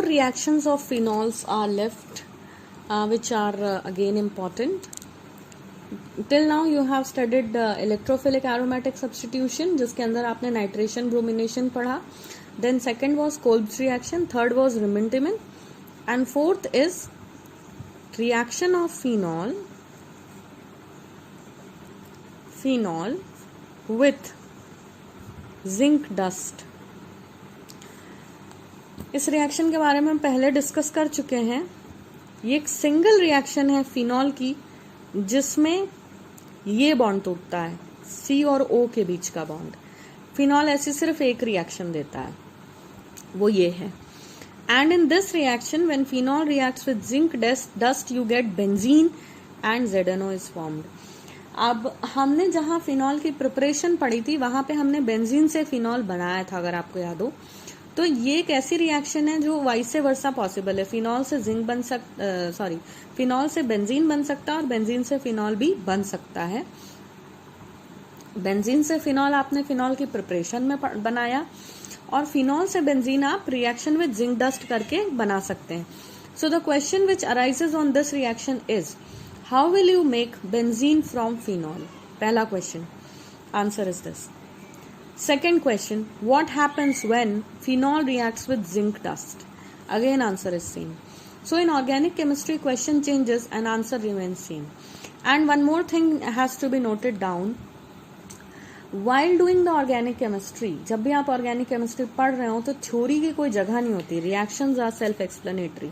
reactions of phenols are left, which are again important. Till now you have studied electrophilic aromatic substitution, जिसके अंदर आपने nitration bromination पढ़ा. Then second was Kolb's reaction, third was Remintimin, and fourth is reaction of phenol with zinc dust. इस reaction के बारे में हम पहले डिस्कस कर चुके हैं. ये एक सिंगल रिएक्शन है फिनॉल की, जिसमें ये बॉन्ड टूटता है, C और O के बीच का बॉन्ड. फिनॉल ऐसी सिर्फ एक रिएक्शन देता है, वो ये है. And in this reaction when phenol reacts with zinc dust you get benzene and ZNO is formed. अब हमने जहां फिनॉल की प्रिपरेशन पढ़ी थी वहां पे हमने बेंजीन से फिनॉल बनाया था, अगर आपको याद हो. तो ये एक ऐसी रिएक्शन है जो वाइस वर्सा पॉसिबल है. फिनॉल से जिंक फिनॉल से बेंजीन बन सकता है और बेंजीन से फिनॉल भी बन सकता है. बेंजीन से फिनॉल आपने फिनॉल की प्रिपरेशन में बनाया, और फिनॉल से बेंजीन आप रिएक्शन विद जिंक डस्ट करके बना सकते हैं. So the question which arises on this reaction is, how will you make benzene from phenol? पहला question. Answer is this. Second question, what happens when phenol reacts with zinc dust? Again answer is same. So in organic chemistry question changes and answer remains same. And one more thing has to be noted down. While doing the organic chemistry, जब भी आप organic chemistry पढ़ रहे हो तो theory की कोई जगह नहीं होती. Reactions are self-explanatory.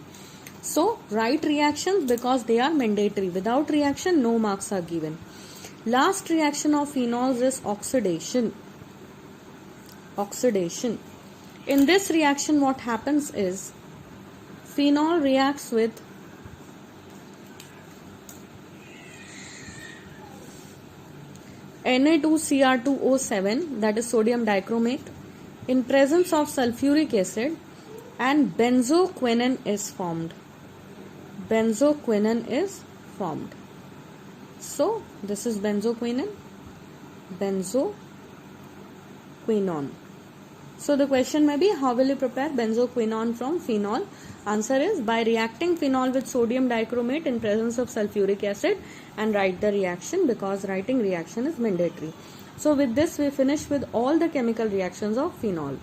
So write reactions because they are mandatory. Without reaction, no marks are given. Last reaction of phenols is oxidation. In this reaction what happens is phenol reacts with Na2Cr2O7, that is sodium dichromate, in presence of sulfuric acid, and benzoquinone is formed. So this is benzoquinone. So the question may be, how will you prepare benzoquinone from phenol? Answer is by reacting phenol with sodium dichromate in presence of sulfuric acid and write the reaction, because writing reaction is mandatory. So with this we finish with all the chemical reactions of phenol.